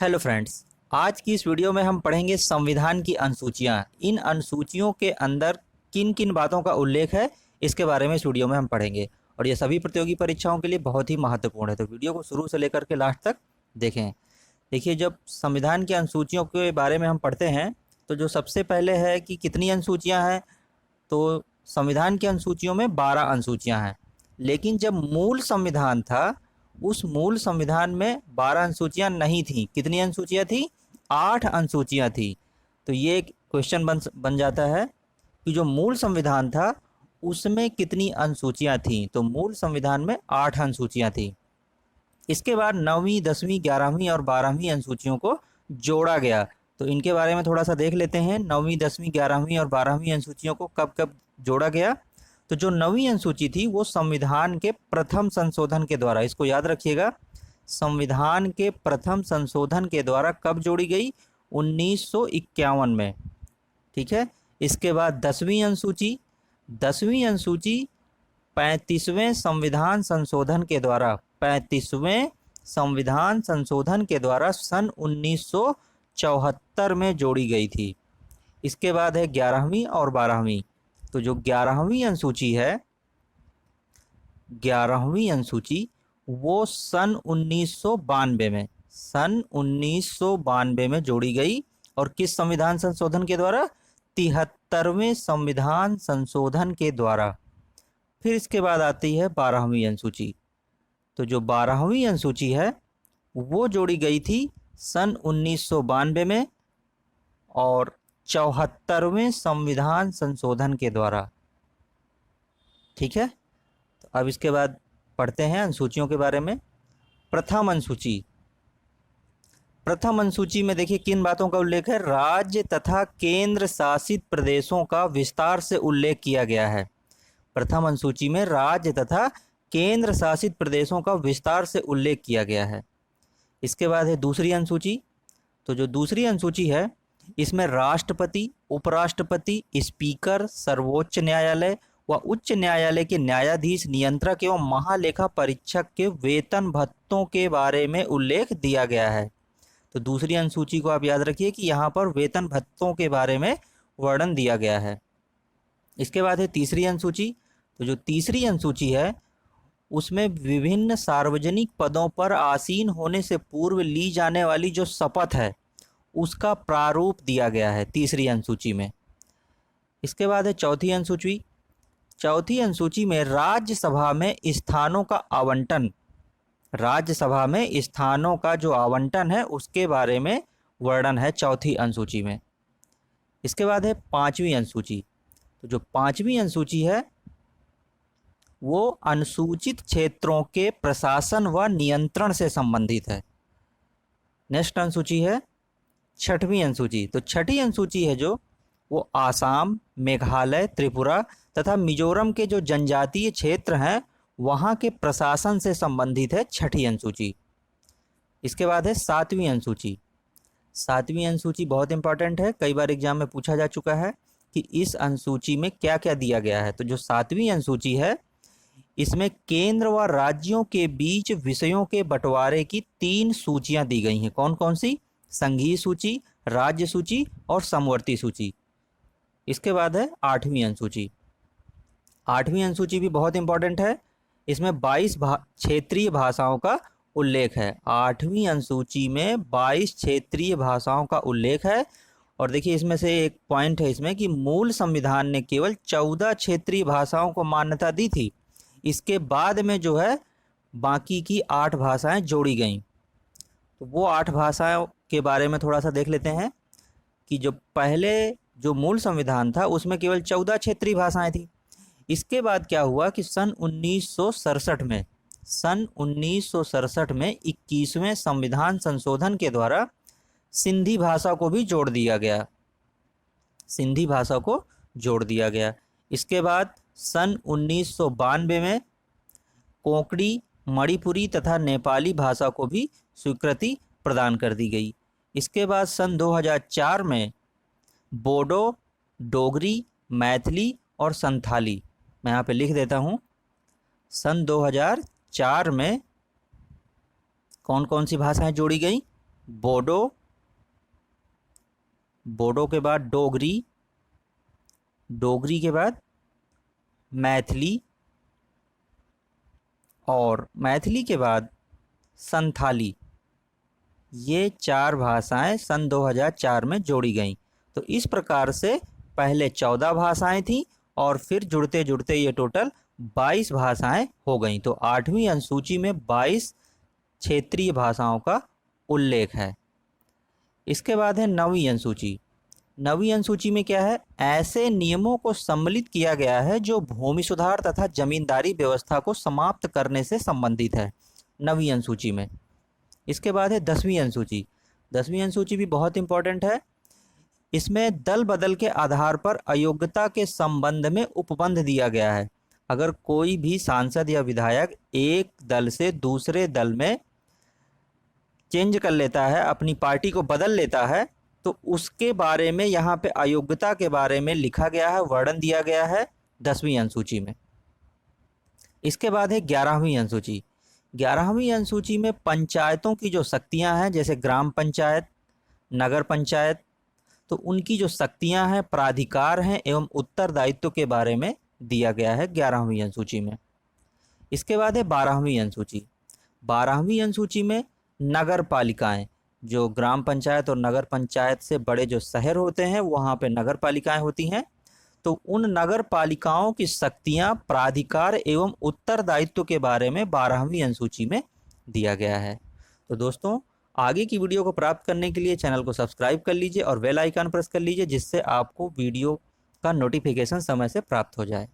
Hello friends, आज की इस वीडियो में हम पढ़ेंगे संविधान की अनुसूचियाँ। इन अनुसूचियों के अंदर किन किन बातों का उल्लेख है, इसके बारे में इस वीडियो में हम पढ़ेंगे और ये सभी प्रतियोगी परीक्षाओं के लिए बहुत ही महत्वपूर्ण है। तो वीडियो को शुरू से लेकर के लास्ट तक देखें। देखिए, जब संविधान की अनुसूचियों के बारे में हम पढ़ते हैं तो जो सबसे पहले है कि कितनी अनुसूचियाँ हैं, तो संविधान की अनुसूचियों में 12 अनुसूचियाँ हैं। लेकिन जब मूल संविधान था, उस मूल संविधान में 12 अनुसूचियाँ नहीं थीं। कितनी अनुसूचियाँ थी? 8 अनुसूचियाँ थी। तो ये एक क्वेश्चन बन जाता है कि जो मूल संविधान था उसमें कितनी अनुसूचियाँ थीं। तो मूल संविधान में 8 अनुसूचियाँ थीं। इसके बाद 9वीं, 10वीं, 11वीं और 12वीं अनुसूचियों को जोड़ा गया। तो इनके बारे में थोड़ा सा देख लेते हैं। 9वीं, 10वीं, 11वीं और 12वीं अनुसूचियों को कब कब जोड़ा गया। तो जो 9वीं अनुसूची थी वो संविधान के प्रथम संशोधन के द्वारा, इसको याद रखिएगा, संविधान के प्रथम संशोधन के द्वारा कब जोड़ी गई? 1951 में। ठीक है। इसके बाद 10वीं अनुसूची, 10वीं अनुसूची 35वें संविधान संशोधन के द्वारा, 35वें संविधान संशोधन के द्वारा सन 1974 में जोड़ी गई थी। इसके बाद है 11वीं और 12वीं। तो जो 11वीं अनुसूची है, 11वीं अनुसूची वो सन 1992 में, सन 1992 में जोड़ी गई। और किस संविधान संशोधन के द्वारा? 73वें संविधान संशोधन के द्वारा। फिर इसके बाद आती है 12वीं अनुसूची। तो जो 12वीं अनुसूची है वो जोड़ी गई थी सन 1992 में और 74वें संविधान संशोधन के द्वारा। ठीक है। तो अब इसके बाद पढ़ते हैं अनुसूचियों के बारे में। प्रथम अनुसूची, प्रथम अनुसूची में देखिए किन बातों का उल्लेख है? राज्य तथा केंद्र शासित प्रदेशों का विस्तार से उल्लेख किया गया है। प्रथम अनुसूची में राज्य तथा केंद्र शासित प्रदेशों का विस्तार से उल्लेख किया गया है। इसके बाद है दूसरी अनुसूची। तो जो दूसरी अनुसूची है इसमें राष्ट्रपति, उपराष्ट्रपति, स्पीकर, सर्वोच्च न्यायालय व उच्च न्यायालय के न्यायाधीश, नियंत्रक एवं महालेखा परीक्षक के वेतन भत्तों के बारे में उल्लेख दिया गया है। तो दूसरी अनुसूची को आप याद रखिए कि यहाँ पर वेतन भत्तों के बारे में वर्णन दिया गया है। इसके बाद है तीसरी अनुसूची। तो जो तीसरी अनुसूची है उसमें विभिन्न सार्वजनिक पदों पर आसीन होने से पूर्व ली जाने वाली जो शपथ है उसका प्रारूप दिया गया है तीसरी अनुसूची में। इसके बाद है चौथी अनुसूची। चौथी अनुसूची में राज्यसभा में स्थानों का आवंटन, राज्यसभा में स्थानों का जो आवंटन है उसके बारे में वर्णन है चौथी अनुसूची में। इसके बाद है पांचवी अनुसूची। तो जो पांचवी अनुसूची है वो अनुसूचित क्षेत्रों के प्रशासन व नियंत्रण से संबंधित है। नेक्स्ट अनुसूची है छठवीं अनुसूची। तो छठी अनुसूची है जो वो आसाम, मेघालय, त्रिपुरा तथा मिजोरम के जो जनजातीय क्षेत्र हैं वहाँ के प्रशासन से संबंधित है छठी अनुसूची। इसके बाद है सातवीं अनुसूची। सातवीं अनुसूची बहुत इंपॉर्टेंट है, कई बार एग्जाम में पूछा जा चुका है कि इस अनुसूची में क्या क्या दिया गया है। तो जो सातवीं अनुसूची है इसमें केंद्र व राज्यों के बीच विषयों के बंटवारे की 3 सूचियां दी गई हैं। कौन कौन सी? संघीय सूची, राज्य सूची और समवर्ती सूची। इसके बाद है आठवीं अनुसूची। आठवीं अनुसूची भी बहुत इंपॉर्टेंट है, इसमें 22 क्षेत्रीय भाषाओं का उल्लेख है। आठवीं अनुसूची में 22 क्षेत्रीय भाषाओं का उल्लेख है। और देखिए इसमें से एक पॉइंट है इसमें कि मूल संविधान ने केवल 14 क्षेत्रीय भाषाओं को मान्यता दी थी। इसके बाद में जो है बाकी की 8 भाषाएं जोड़ी गईं। तो वो 8 भाषाओं के बारे में थोड़ा सा देख लेते हैं कि जो पहले जो मूल संविधान था उसमें केवल 14 क्षेत्रीय भाषाएं थी। इसके बाद क्या हुआ कि सन 1967 में, सन 1967 में 21वें संविधान संशोधन के द्वारा सिंधी भाषा को भी जोड़ दिया गया, सिंधी भाषा को जोड़ दिया गया। इसके बाद सन 1992 में कोंकणी, मणिपुरी तथा नेपाली भाषा को भी स्वीकृति प्रदान कर दी गई। इसके बाद सन 2004 में बोडो, डोगरी, मैथिली और संथाली, मैं यहाँ पे लिख देता हूँ, सन 2004 में कौन कौन सी भाषाएं जोड़ी गई? बोडो, बोडो के बाद डोगरी, डोगरी के बाद मैथिली, और मैथिली के बाद संथाली। ये 4 भाषाएं सन 2004 में जोड़ी गईं। तो इस प्रकार से पहले 14 भाषाएं थी और फिर जुड़ते जुड़ते ये टोटल 22 भाषाएं हो गईं। तो 8वीं अनुसूची में 22 क्षेत्रीय भाषाओं का उल्लेख है। इसके बाद है 9वीं अनुसूची। 9वीं अनुसूची में क्या है? ऐसे नियमों को सम्मिलित किया गया है जो भूमि सुधार तथा जमींदारी व्यवस्था को समाप्त करने से संबंधित है, 9वीं अनुसूची में। इसके बाद है 10वीं अनुसूची। 10वीं अनुसूची भी बहुत इंपॉर्टेंट है। इसमें दल बदल के आधार पर अयोग्यता के संबंध में उपबंध दिया गया है। अगर कोई भी सांसद या विधायक एक दल से दूसरे दल में चेंज कर लेता है, अपनी पार्टी को बदल लेता है, तो उसके बारे में यहाँ पे अयोग्यता के बारे में लिखा गया है, वर्णन दिया गया है 10वीं अनुसूची में। इसके बाद है 11वीं अनुसूची। 11वीं अनुसूची में पंचायतों की जो शक्तियां हैं, जैसे ग्राम पंचायत, नगर पंचायत, तो उनकी जो शक्तियां हैं, प्राधिकार हैं एवं उत्तरदायित्व के बारे में दिया गया है 11वीं अनुसूची में। इसके बाद है 12वीं अनुसूची। 12वीं अनुसूची में नगर पालिकाएं, जो ग्राम पंचायत और नगर पंचायत से बड़े जो शहर होते हैं वहाँ पे नगर पालिकाएं होती हैं, तो उन नगर पालिकाओं की शक्तियां, प्राधिकार एवं उत्तरदायित्व के बारे में 12वीं अनुसूची में दिया गया है। तो दोस्तों, आगे की वीडियो को प्राप्त करने के लिए चैनल को सब्सक्राइब कर लीजिए और बेल आइकन प्रेस कर लीजिए, जिससे आपको वीडियो का नोटिफिकेशन समय से प्राप्त हो जाए।